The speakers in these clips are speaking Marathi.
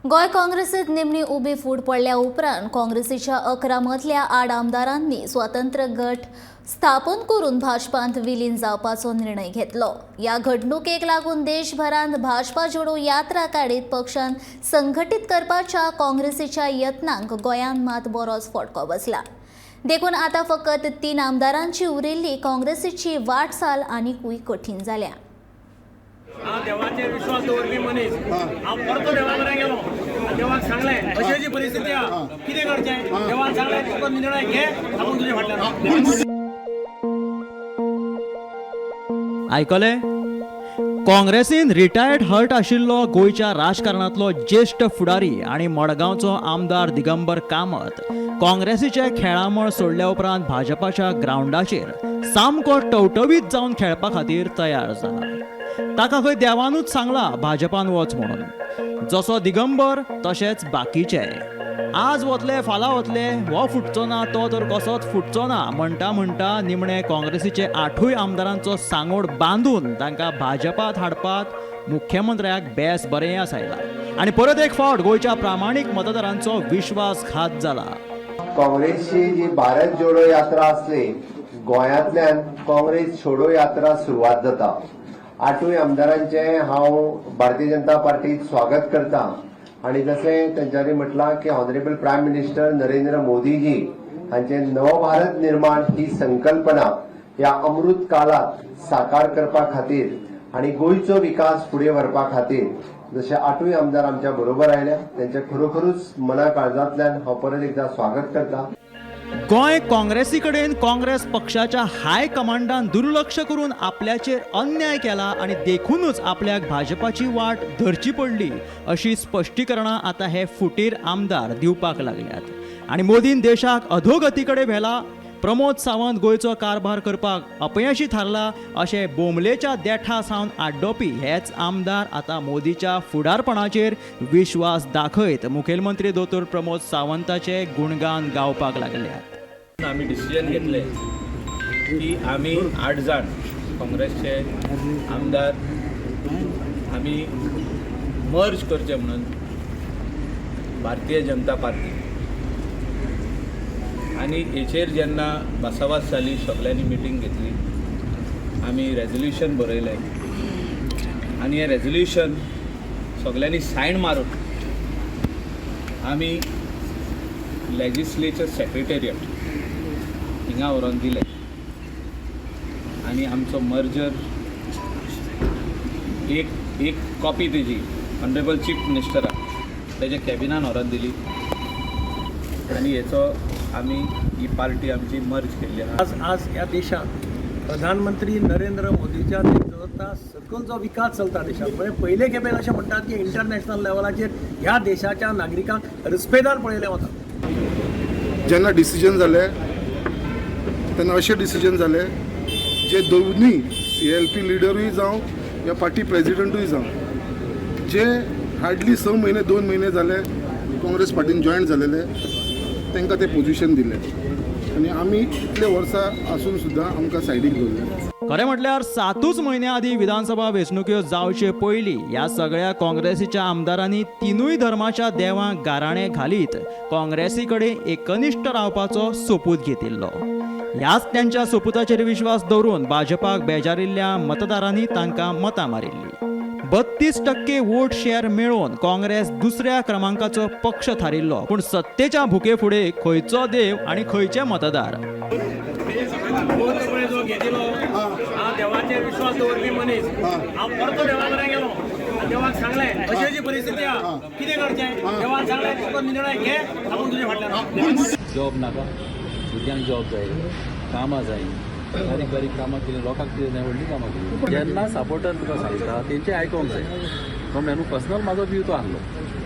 गोय काँग्रेसीत निमणी उबी फूट पडल्या उपरांत काँग्रेसीच्या 11 मदल्या 8 आमदारांनी स्वतंत्र गट स्थापन करून भाजपांत विलीन जावपाचो निर्णय घेतलो। या घडणुकेक लागून देशभरांत भाजपा जोडो यात्रा काडीत पक्षान संघटीत करपाच्या काँग्रेसीच्या यत्नांक गोंयांत मात बरोच फटको बसला। देखून आता फकत 3 आमदारांची उरिल्ली काँग्रेसीची वाटचाल आनीकूय कठीण जाल्या। देवाचेर विश्वास दवरपी मनीस हांव परतो देवा कडेन गेलो। देवाक सांगलें अशी अशी परिस्थिती आहा, कितें करचें? देवान सांगलें तुका निर्णय घे, आपूण तुजे फाटल्यान। आयकले? काँग्रेसीन रिटायर्ड हर्ट आशिल्लो गोंयच्या राजकारणांतलो ज्येष्ठ फुडारी आनी मडगांवचो आमदार दिगंबर कामत काँग्रेसीचे खेळामळ सोडल्या उपरांत भाजपाच्या ग्राउंडाचेर सामको टवटवीत जावन खेळपा खातीर तयार जाला। ताका खंय देवानूच सांगला भाजपान वच म्हणून। जसो दिगंबर तशेंच बाकीचे आज वतले फाल्यां वतले, हो फुटचो ना तो तर कसोच फुटचो ना म्हणटा म्हणटा निमणे काँग्रेसीचे 8 आमदारांचो सांगोड बांदून तांकां भाजपात हाडपाक मुख्यमंत्र्याक बेस बरें आसायला आनी परत एक फावट गोंयच्या प्रामाणीक मतदारांचो विश्वासघात जाला। काँग्रेसची जी भारत जोडो यात्रा आसली, गोंयांतल्यान काँग्रेस छोडो यात्रा सुरवात जाता। 8 आमदारांचे हांव भारतीय जनता पार्टीत स्वागत करता आणि जसे त्यांच्यानी म्हटला की honourable prime minister Narendra Modiji हांचे नवभारत निर्माण ही संकल्पना या अमृत काळात साकार करपा खातीर आणि गोंयचो विकास फुडें व्हरपा खातीर जसे 8 आमदार आमच्या बरोबर आयल्या, त्यांचे खरोखरूच मना काळजांतल्यान हांव परत एकदा स्वागत करता। गोंय काँग्रेसी कडेन काँग्रेस पक्षाच्या हाय कमांडान दुर्लक्ष करून आपल्याचेर अन्याय केला आणि देखूनच आपल्याक भाजपाची वाट धरची पडली अशी स्पश्टीकरणां आता हे फुटीर आमदार दिवपाक लागल्यात। आणि मोदीन देशाक अधोगती कडेन व्हेला, प्रमोद सावंत गोंयचो कारभार करपाक अपयशी थारला अशें बोमलेच्या देठा सावन आड्डोवपी हेच आमदार आता मोदीच्या फुडारपणाचेर विश्वास दाखयत मुखेलमंत्री दोतोर प्रमोद सावंताचे गुणगान गावपाक लागल्यात। आम्ही डिसिजन घेतले की आम्ही 8 जाण काँग्रेसचे आमदार आम्ही मर्ज करचे म्हणून भारतीय जनता पार्टी आणि हेचेर जेन्ना भासाभास जाली, सगळ्यांनी मिटींग घेतली, आमी रेजोल्युशन बरयलें आनी हें रेजोल्युशन सगळ्यांनी सायन मारून आमी लेजिस्लेचर सेक्रेटेरियट हिंगा व्हरोन दिलें आनी आमचो मर्जर एक कॉपी तेजी ऑनरेबल चीफ मिनिस्टराक तेज्या कॅबिनान व्हरोन दिली आनी हेचो आम्ही ही पार्टी आमची मर्ज केली। आज या देशात प्रधानमंत्री नरेंद्र मोदीच्या नेतृत्वात सकल जो विकास चलता देशात, म्हणजे पहिले खेपेन अशें म्हणटात की इंटरनॅशनल लेवलाचेर ह्या देशाच्या नागरिकांक रिस्पेदार पळयलें वता। जेन्ना डिसिजन जालें तेन्ना अशें डिसिजन जालें जे दोनूय CLP लिडरूय जावं या पार्टी प्रेजिडंटूय जावं जे हार्डली 6 म्हयने 2 म्हयने जाले काँग्रेस पार्टीन जॉयन जालेले तांकां ते पोजिशन दिले आणि आम्ही इतले वर्सां आसून सुद्दां आमकां सायडीक दवरले। खरें म्हटल्यार 7 म्हयन्या आदी विधानसभा वेंचणुक्यो जावचे पयलीं ह्या सगळ्या काँग्रेसीच्या आमदारांनी 3 धर्माच्या देवांक गाराणें घालीत काँग्रेसी कडेन एकनिश्ठ रावपाचो सोपूत घेतिल्लो। ह्याच त्यांच्या सोपुताचेर विश्वास दवरून भाजपाक बेजारिल्ल्या मतदारांनी तांकां मतां मारिल्ली। 32% वोट शेअर मेळोवन काँग्रेस दुसऱ्या क्रमांकाचो पक्ष थारिल्लो, पूण सत्तेच्या भुके फुडें खंयचो देव आणि खंयचे मतदार? जो घेतिलो हा देवाचेर विश्वास दवरपी मनीस हांव परतो देवा कडेन गेलो। देवाक सांगलें अशी अशी परिस्थिती आहा, कितें करचें? देवान सांगलें तुका निर्णय घे, आपूण तुजे फाटल्यान। जॉब नाका, भुरग्यांक जॉब जाय, कामां जाय, बारीक बारीक कामां केली, लोकांक कितें जाय व्हडली कामां केली। जेन्ना सपोर्टर तुका सांगता तेंचे आयकोंक जाय। तो मेनू पर्सनल म्हाजो व्यू तो आहलो,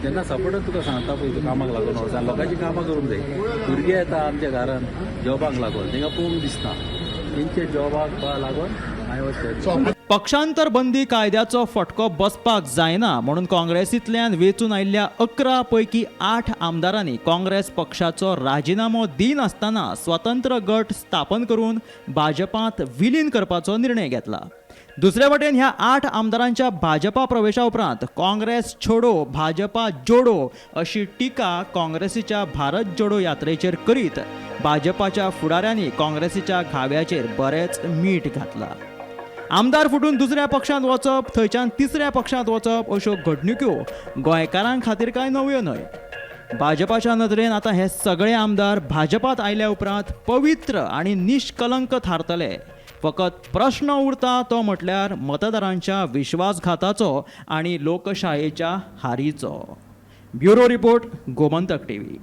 जेन्ना सपोर्टर तुका सांगता पळय तूं कामाक लागून वचून लोकांची कामां करूंक जाय। भुरगे येता आमच्या घरान जॉबाक लागून, तांकां पळोवंक दिसता तेंचे जॉबाक लागून हांवें वचचें। पक्षांतर बंदी कायद्याचो फटको बसपाक जायना म्हणून काँग्रेसींतल्यान वेंचून आयिल्ल्या 11 पैकी 8 आमदारांनी काँग्रेस पक्षाचो राजिनामो दिनासतना स्वतंत्र गट स्थापन करून भाजपांत विलीन करपाचो निर्णय घेतला। दुसरे वटेन ह्या 8 आमदारांच्या भाजपा प्रवेशा उपरांत काँग्रेस छोडो भाजपा जोडो अशी टिका काँग्रेसीच्या भारत जोडो यात्रेचेर करीत भाजपाच्या फुडाऱ्यांनी काँग्रेसीच्या घाव्याचेर बरेच मीठ घातला. आमदार फुटून दुसऱ्या पक्षांत वचप थंयच्यान तिसऱ्या पक्षांत वचप अश्यो घडणुक्यो गोंयकारां खातीर कांय नव्यो न्हय. भाजपाच्या नदरेन आतां हे सगळे आमदार भाजपात आयल्या उपरांत पवित्र आनी निश्कलंक थारतले. फकत प्रश्न उरता तो म्हटल्यार मतदारांच्या विश्वासघाताचो आनी लोकशायेच्या हारीचो. Bureau report, Gomantak TV.